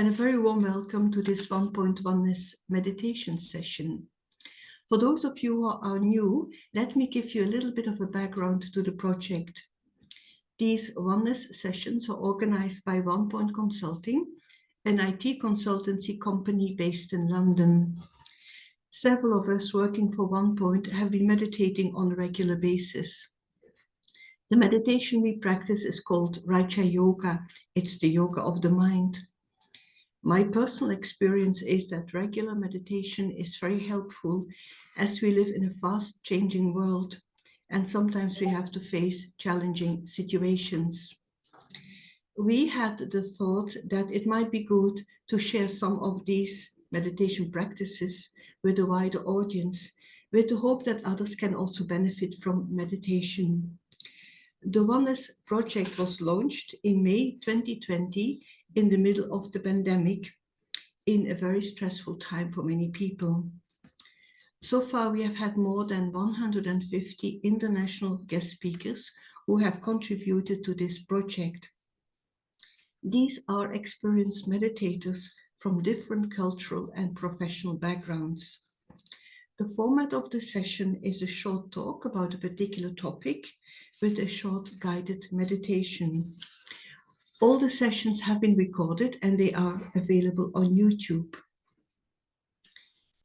and a very warm welcome to this Oneness meditation session. For those of you who are new, let me give you a little bit of a background to the project. These Oneness sessions are organized by Onepoint Consulting, an IT consultancy company based in London. Several of us working for Onepoint have been meditating on a regular basis. The meditation we practice is called Raja Yoga. It's the yoga of the mind. My personal experience is that regular meditation is very helpful as we live in a fast-changing world, and sometimes we have to face challenging situations. We had the thought that it might be good to share some of these meditation practices with a wider audience, with the hope that others can also benefit from meditation. The Oneness project was launched in May 2020 in the middle of the pandemic, in a very stressful time for many people. So far, we have had more than 150 international guest speakers who have contributed to this project. These are experienced meditators from different cultural and professional backgrounds. The format of the session is a short talk about a particular topic with a short guided meditation. All the sessions have been recorded and they are available on YouTube.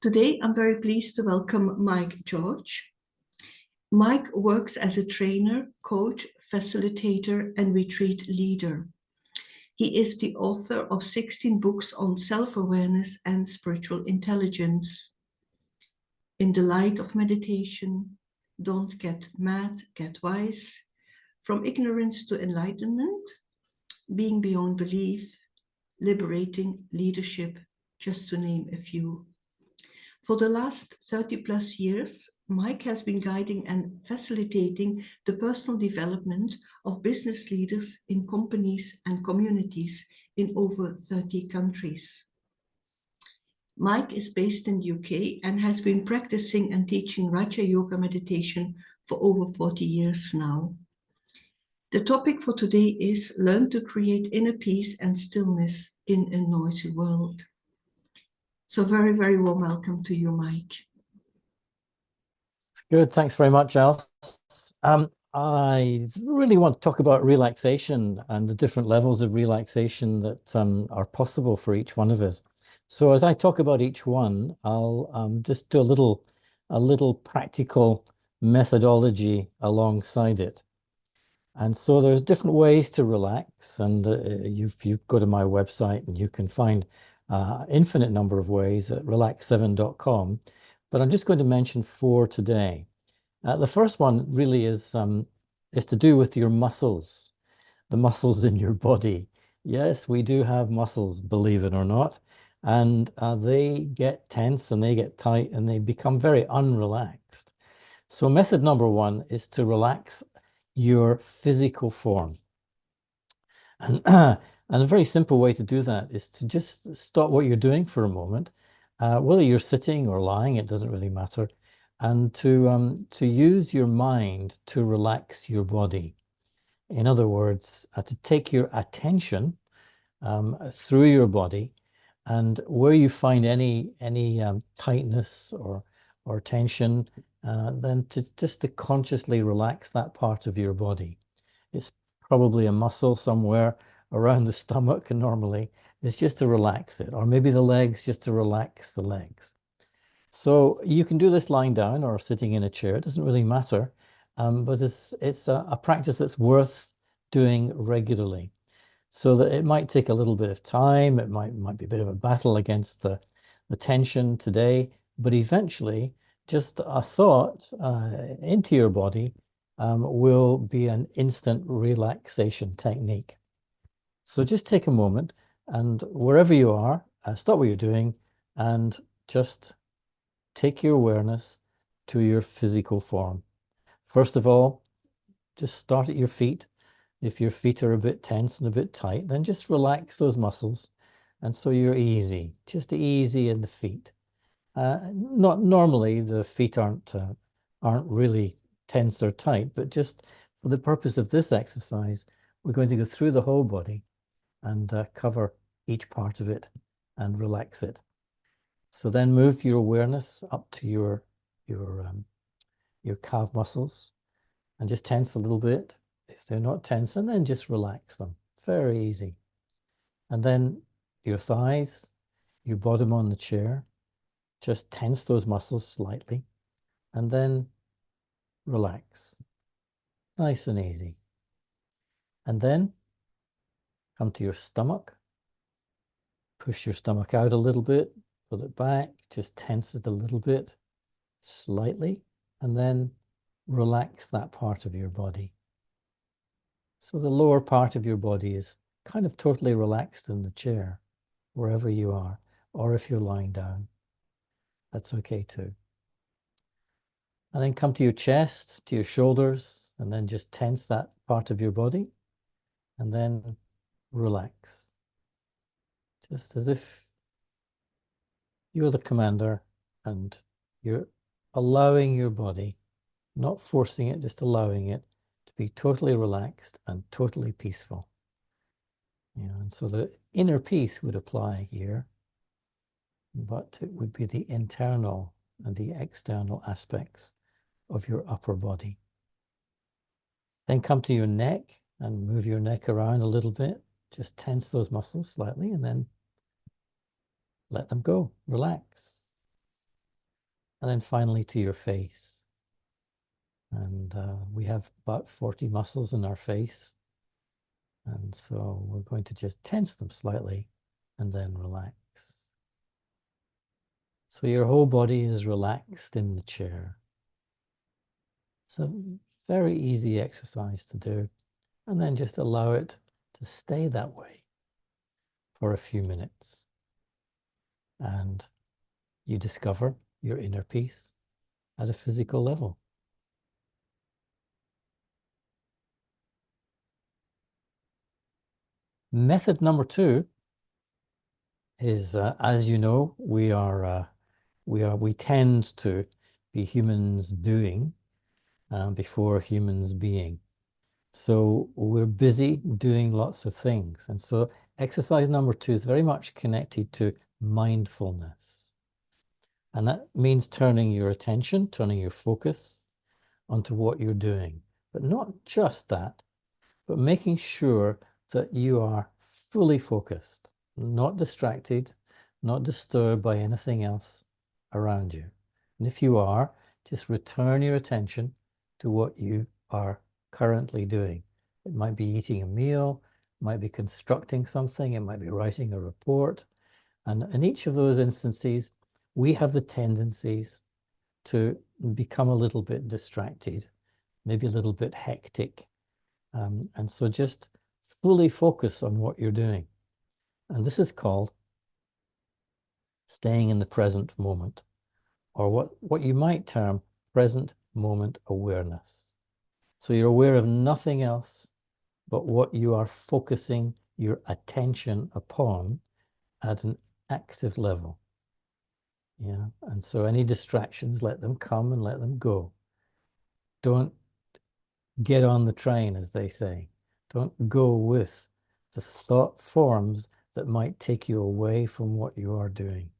Today, I'm very pleased to welcome Mike George. Mike works as a trainer, coach, facilitator, and retreat leader. He is the author of 16 books on self-awareness and spiritual intelligence. In the Light of Meditation, Don't Get Mad, Get Wise, From Ignorance to Enlightenment, Being Beyond Belief, Liberating Leadership, just to name a few. For the last 30 plus years, Mike has been guiding and facilitating the personal development of business leaders in companies and communities in over 30 countries. Mike is based in the UK and has been practicing and teaching Raja Yoga meditation for over 40 years now. The topic for today is Learn to create inner peace and stillness in a noisy world. So very, very warm welcome to you, Mike. Good. Thanks very much, Alice. I really want to talk about relaxation and the different levels of relaxation that are possible for each one of us. So as I talk about each one, I'll just do a little practical methodology alongside it. And so there's different ways to relax, and you go to my website and you can find infinite number of ways at relax7.com, but I'm just going to mention 4 today. The first one really is to do with your muscles, the muscles in your body. Yes, we do have muscles, believe it or not, and they get tense and they get tight and they become very unrelaxed. So method number 1 is to relax your physical form. And a very simple way to do that is to just stop what you're doing for a moment, whether you're sitting or lying, it doesn't really matter, and to use your mind to relax your body. In other words, to take your attention through your body, and where you find any tightness or tension, then just to consciously relax that part of your body. It's probably a muscle somewhere around the stomach, and normally it's just to relax it, or maybe the legs, just to relax the legs. So you can do this lying down or sitting in a chair, it doesn't really matter, but it's a practice that's worth doing regularly. So that it might take a little bit of time, it might be a bit of a battle against the tension today, but eventually just a thought into your body will be an instant relaxation technique. So just take a moment, and wherever you are, stop what you're doing and just take your awareness to your physical form. First of all, just start at your feet. If your feet are a bit tense and a bit tight, then just relax those muscles. And so you're easy, just easy in the feet. Not normally the feet aren't really tense or tight, but just for the purpose of this exercise, we're going to go through the whole body and cover each part of it and relax it. So then move your awareness up to your calf muscles and just tense a little bit. If they're not tense, and then just relax them. Very easy. And then your thighs, your bottom on the chair, just tense those muscles slightly and then relax. Nice and easy. And then come to your stomach. Push your stomach out a little bit, pull it back, just tense it a little bit, slightly, and then relax that part of your body. So the lower part of your body is kind of totally relaxed in the chair, wherever you are, or if you're lying down, that's okay too. And then come to your chest, to your shoulders, and then just tense that part of your body, and then relax. Just as if you're the commander and you're allowing your body, not forcing it, just allowing it to be totally relaxed and totally peaceful. Yeah, and so the inner peace would apply here, but it would be the internal and the external aspects of your upper body. Then come to your neck and move your neck around a little bit. Just tense those muscles slightly and then let them go, relax. And then finally to your face. And we have about 40 muscles in our face. And so we're going to just tense them slightly and then relax. So your whole body is relaxed in the chair. It's a very easy exercise to do. And then just allow it to stay that way for a few minutes. And you discover your inner peace at a physical level. Method number 2 is, as you know, we tend to be humans doing before humans being. So we're busy doing lots of things. And so exercise number 2 is very much connected to mindfulness. And that means turning your attention, turning your focus onto what you're doing. But not just that, but making sure that you are fully focused, not distracted, not disturbed by anything else around you. And if you are, just return your attention to what you are currently doing. It might be eating a meal, it might be constructing something, it might be writing a report. And in each of those instances, we have the tendencies to become a little bit distracted, maybe a little bit hectic. And so just fully focus on what you're doing. And this is called staying in the present moment, or what you might term present moment awareness. So you're aware of nothing else but what you are focusing your attention upon at an active level. Yeah, and so any distractions, let them come and let them go. Don't get on the train, as they say. Don't go with the thought forms that might take you away from what you are doing.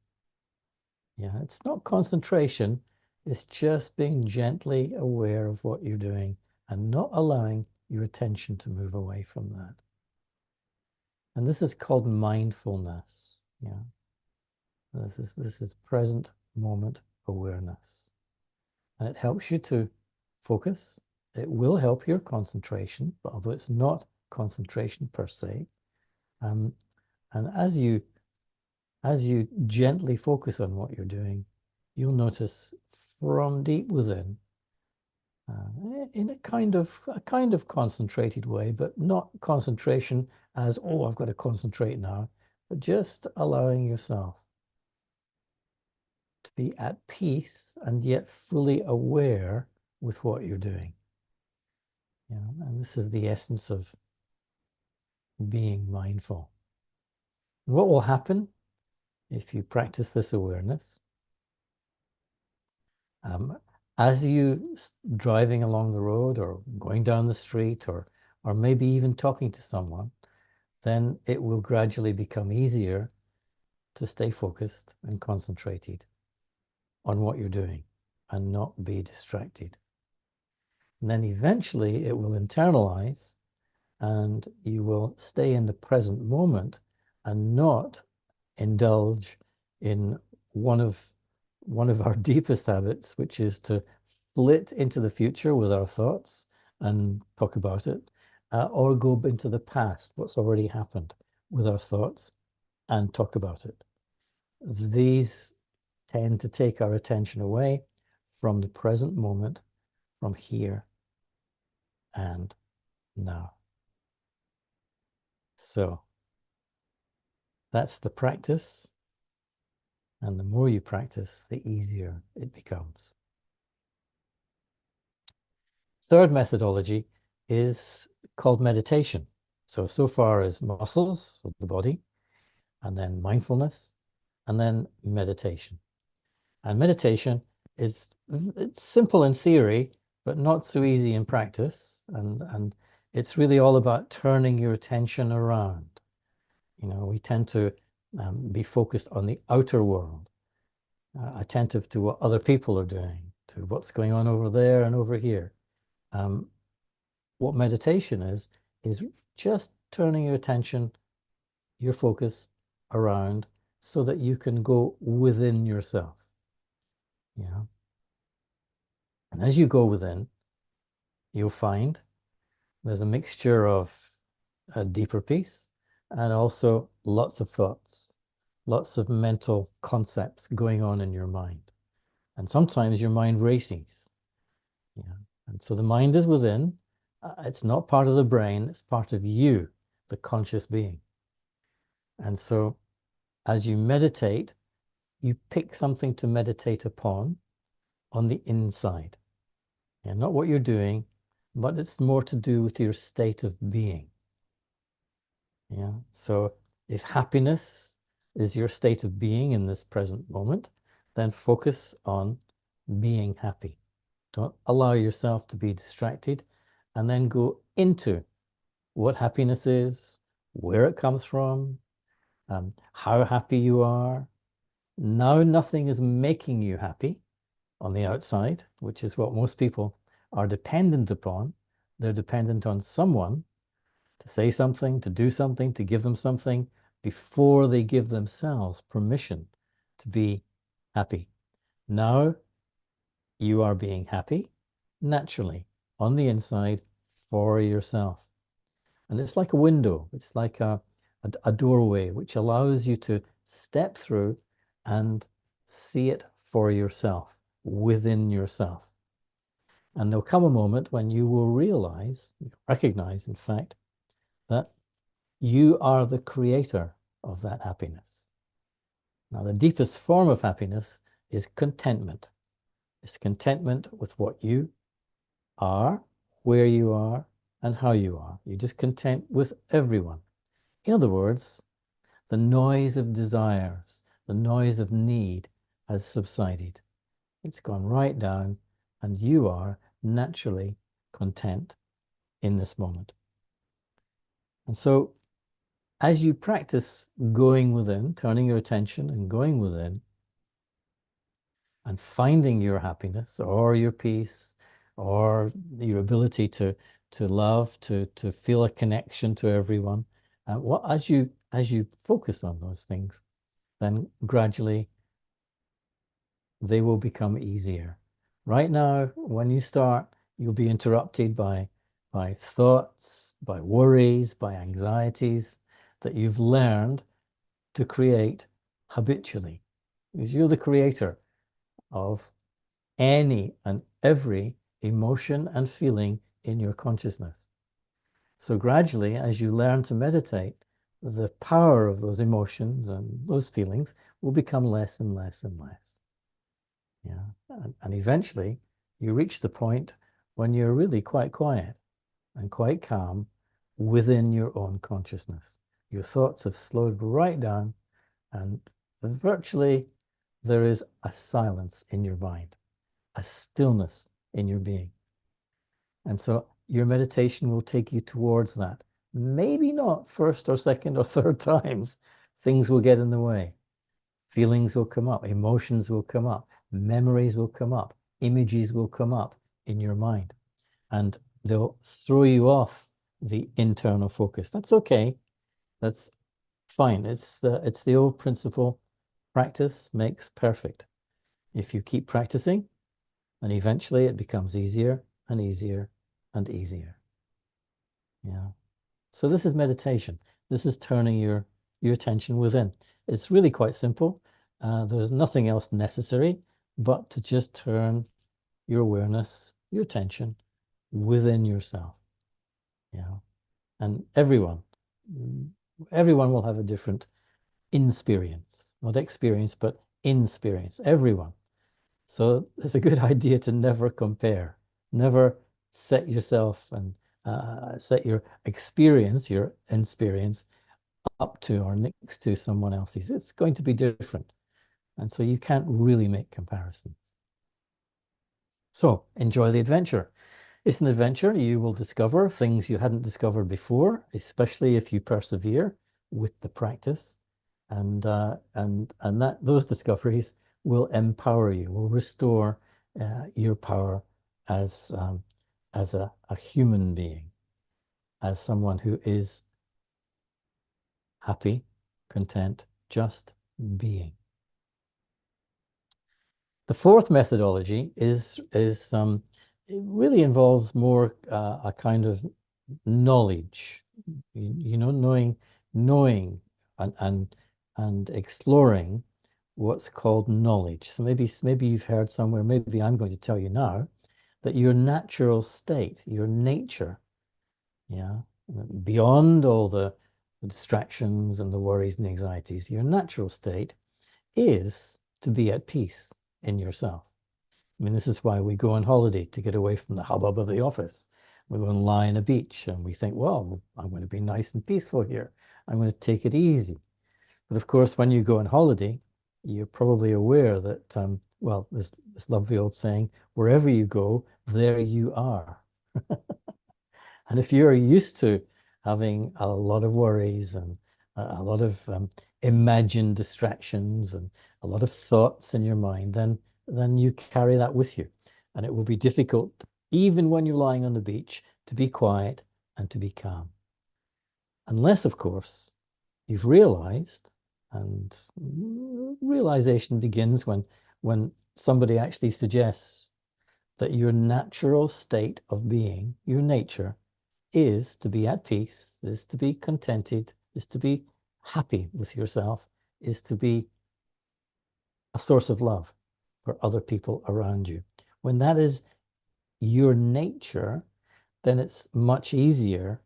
Yeah, it's not concentration, it's just being gently aware of what you're doing and not allowing your attention to move away from that. And this is called mindfulness. Yeah, this is present moment awareness. And it helps you to focus. It will help your concentration, but although it's not concentration per se. And as you gently focus on what you're doing, you'll notice from deep within, in a kind of concentrated way, but not concentration as, oh, I've got to concentrate now, but just allowing yourself to be at peace and yet fully aware with what you're doing. Yeah, and this is the essence of being mindful. What will happen if you practice this awareness? As you driving along the road or going down the street or maybe even talking to someone, then it will gradually become easier to stay focused and concentrated on what you're doing and not be distracted. And then eventually it will internalize, and you will stay in the present moment and not indulge in one of our deepest habits, which is to flit into the future with our thoughts and talk about it, or go into the past, what's already happened, with our thoughts and talk about it. These tend to take our attention away from the present moment, from here and now. So that's the practice. And the more you practice, the easier it becomes. Third methodology is called meditation. So far as muscles of the body, and then mindfulness, and then meditation. And meditation it's simple in theory, but not so easy in practice. And it's really all about turning your attention around. You know, we tend to be focused on the outer world, attentive to what other people are doing, to what's going on over there and over here. What meditation is just turning your attention, your focus around so that you can go within yourself. Yeah. And as you go within, you'll find there's a mixture of a deeper peace and also lots of thoughts, lots of mental concepts going on in your mind. And sometimes your mind races. Yeah. And so the mind is within. It's not part of the brain, it's part of you, the conscious being. And so as you meditate, you pick something to meditate upon on the inside. And not what you're doing, but it's more to do with your state of being. Yeah. So if happiness is your state of being in this present moment, then focus on being happy. Don't allow yourself to be distracted, and then go into what happiness is, where it comes from, how happy you are. Now nothing is making you happy on the outside, which is what most people are dependent upon. They're dependent on someone to say something, to do something, to give them something before they give themselves permission to be happy. Now you are being happy naturally on the inside for yourself. And it's like a window. It's like a doorway which allows you to step through and see it for yourself, within yourself. And there'll come a moment when you will realize, recognize, in fact, that you are the creator of that happiness. Now, the deepest form of happiness is contentment. It's contentment with what you are, where you are, and how you are. You're just content with everyone. In other words, the noise of desires, the noise of need has subsided. It's gone right down, and you are naturally content in this moment. And so, as you practice going within, turning your attention and going within, and finding your happiness or your peace or your ability to love, to feel a connection to everyone, as you focus on those things, then gradually they will become easier. Right now, when you start, you'll be interrupted by thoughts, by worries, by anxieties that you've learned to create habitually, because you're the creator of any and every emotion and feeling in your consciousness. So gradually, as you learn to meditate, the power of those emotions and those feelings will become less and less and less. Yeah. And eventually you reach the point when you're really quite quiet and quite calm within your own consciousness. Your thoughts have slowed right down, and virtually there is a silence in your mind, a stillness in your being. And so your meditation will take you towards that maybe not first or second or third times, things will get in the way. Feelings will come up, emotions will come up, memories will come up, images will come up in your mind, and they'll throw you off the internal focus. That's okay. That's fine. It's the old principle, practice makes perfect. If you keep practicing, and eventually it becomes easier and easier and easier. Yeah. So this is meditation. This is turning your attention within. It's really quite simple. There's nothing else necessary but to just turn your awareness, your attention within yourself. Yeah. And everyone will have a different experience, not experience, but experience, everyone. So it's a good idea to never compare, never set yourself and set your experience up to or next to someone else's. It's going to be different. And so you can't really make comparisons. So enjoy the adventure. It's an adventure. You will discover things you hadn't discovered before, especially if you persevere with the practice. And that those discoveries will empower you, will restore your power as a human being, as someone who is happy, content, just being. The fourth methodology is it really involves more a kind of knowledge, knowing and exploring what's called knowledge. So maybe you've heard somewhere, maybe I'm going to tell you now, that your natural state, your nature, yeah, beyond all the distractions and the worries and anxieties, your natural state is to be at peace in yourself. I mean, this is why we go on holiday, to get away from the hubbub of the office. We go and lie on a beach and we think, well, I'm going to be nice and peaceful here. I'm going to take it easy. But of course, when you go on holiday, you're probably aware that, well, this lovely old saying, wherever you go, there you are. And if you're used to having a lot of worries and a lot of imagined distractions and a lot of thoughts in your mind, then you carry that with you. And it will be difficult, even when you're lying on the beach, to be quiet and to be calm. Unless, of course, you've realized, and realization begins when somebody actually suggests that your natural state of being, your nature, is to be at peace, is to be contented, is to be happy with yourself, is to be a source of love for other people around you. When that is your nature, then it's much easier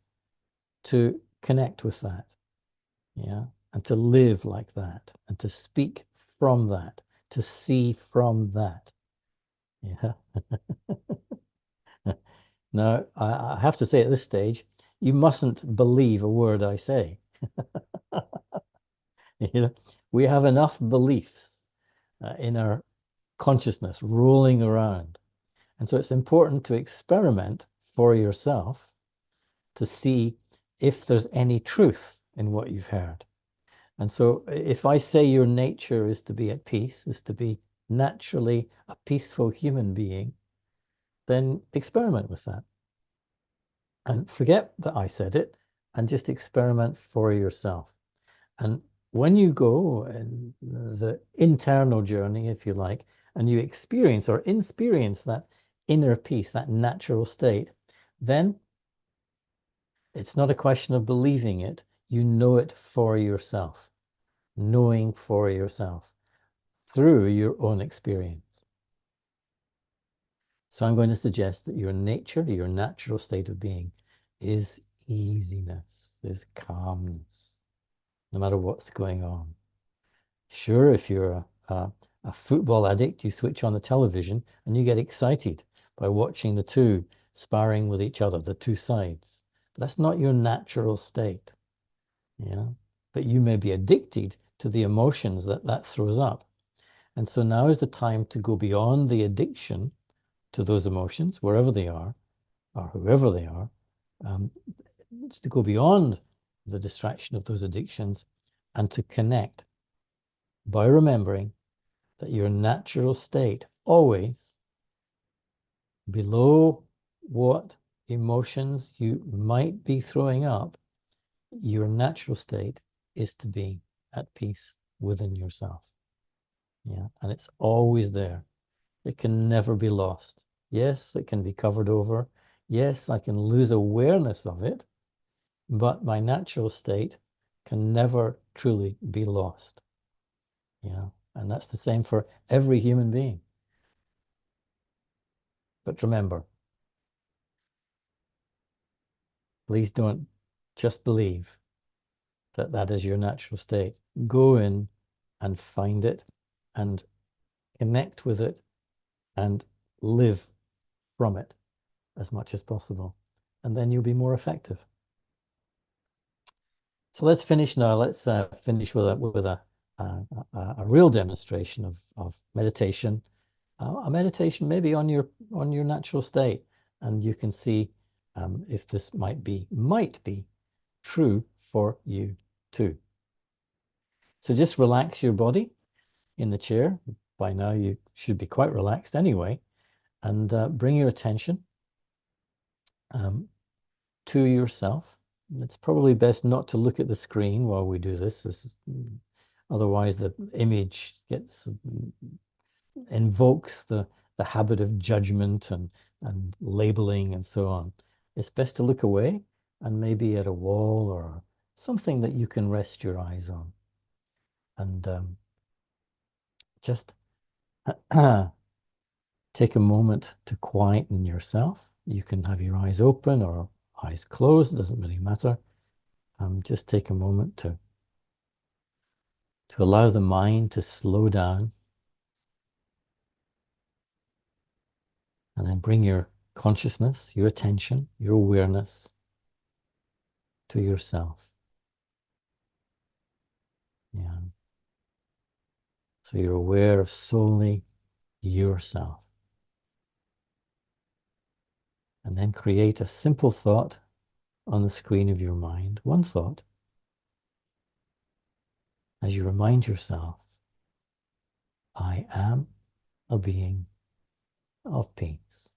to connect with that, yeah, and to live like that, and to speak from that, to see from that, yeah. Now, I have to say at this stage, you mustn't believe a word I say. We have enough beliefs in our consciousness rolling around. And so it's important to experiment for yourself to see if there's any truth in what you've heard. And so if I say your nature is to be at peace, is to be naturally a peaceful human being, then experiment with that. And forget that I said it and just experiment for yourself. And when you go in the internal journey, if you like, and you experience that inner peace, that natural state, then it's not a question of believing it. You know it for yourself, knowing for yourself through your own experience. So I'm going to suggest that your nature, your natural state of being, is easiness, is calmness, no matter what's going on. Sure, if you're a football addict, you switch on the television and you get excited by watching the two sparring with each other, the two sides. But that's not your natural state, yeah? But you may be addicted to the emotions that throws up. And so now is the time to go beyond the addiction to those emotions, wherever they are, or whoever they are, It's to go beyond the distraction of those addictions and to connect by remembering that your natural state always below what emotions you might be throwing up, your natural state is to be at peace within yourself. Yeah, and it's always there. It can never be lost. Yes, it can be covered over. Yes, I can lose awareness of it, but my natural state can never truly be lost. Yeah, and that's the same for every human being. But remember, please don't just believe that that is your natural state. Go in and find it and connect with it and live from it as much as possible. And then you'll be more effective. So let's finish now. Let's finish with a real demonstration of meditation. A meditation maybe on your natural state, and you can see if this might be true for you too. So just relax your body in the chair. By now you should be quite relaxed anyway, and bring your attention to yourself. It's probably best not to look at the screen while we do this. Otherwise the image invokes the habit of judgment and labeling and so on. It's best to look away and maybe at a wall or something that you can rest your eyes on. And just take a moment to quieten yourself. You can have your eyes open or eyes closed, it doesn't really matter. Just take a moment to allow the mind to slow down, and then bring your consciousness, your attention, your awareness to yourself. Yeah. So you're aware of solely yourself. And then create a simple thought on the screen of your mind, one thought, as you remind yourself, I am a being of peace.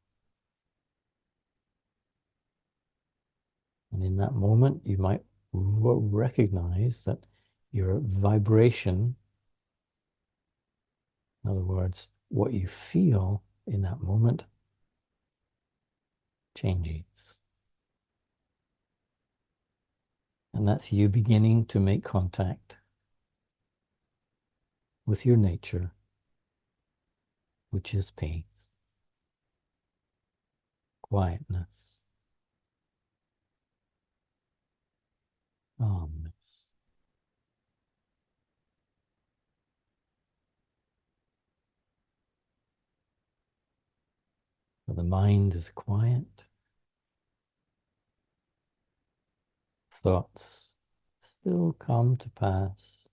And in that moment, you might recognize that your vibration, in other words, what you feel in that moment, changes. And that's you beginning to make contact with your nature, which is peace, quietness, calmness. So the mind is quiet, thoughts still come to pass,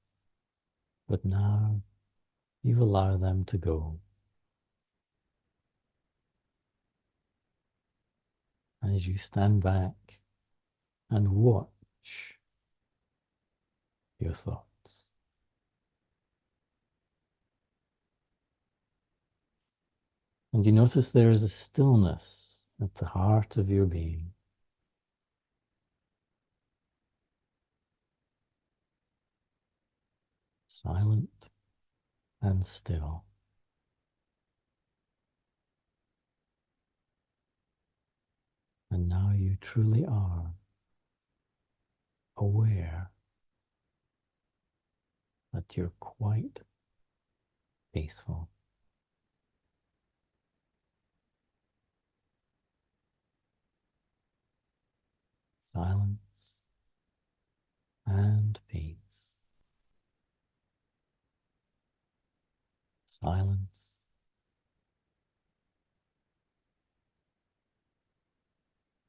but now you allow them to go. As you stand back and watch your thoughts. And you notice there is a stillness at the heart of your being. Silent and still. And now you truly are aware that you're quite peaceful. Silence and peace. Silence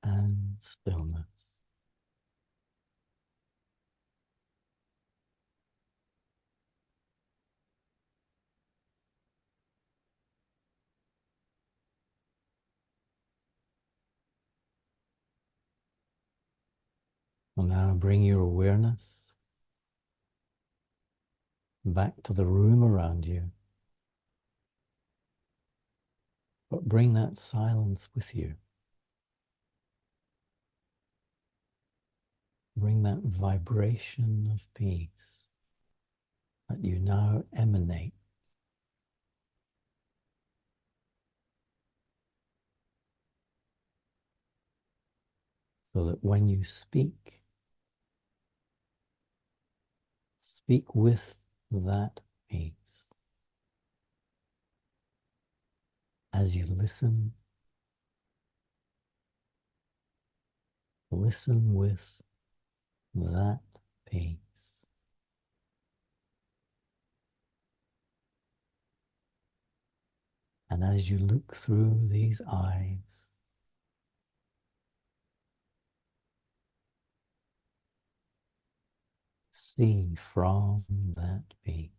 and stillness. And now bring your awareness back to the room around you. But bring that silence with you. Bring that vibration of peace that you now emanate. So that when you speak with that peace. As you listen with that peace. And as you look through these eyes, see from that peace.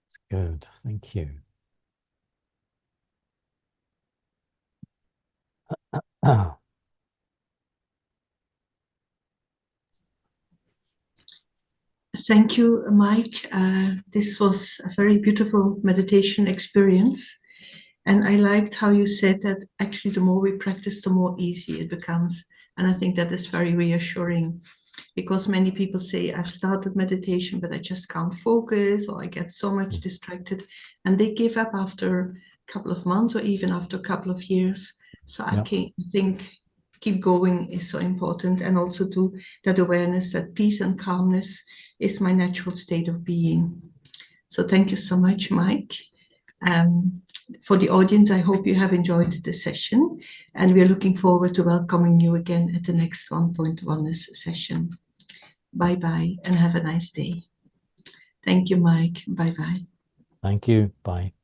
It's good, thank you. Thank you, Mike. This was a very beautiful meditation experience. And I liked how you said that actually the more we practice, the more easy it becomes. And I think that is very reassuring, because many people say, I've started meditation, but I just can't focus, or I get so much distracted, and they give up after a couple of months or even after a couple of years. So I think keep going is so important, and also to that awareness that peace and calmness is my natural state of being. So thank you so much, Mike. For the audience, I hope you have enjoyed the session, and we are looking forward to welcoming you again at the next Onepoint Oneness session. Bye-bye and have a nice day. Thank you, Mike. Bye-bye. Thank you. Bye.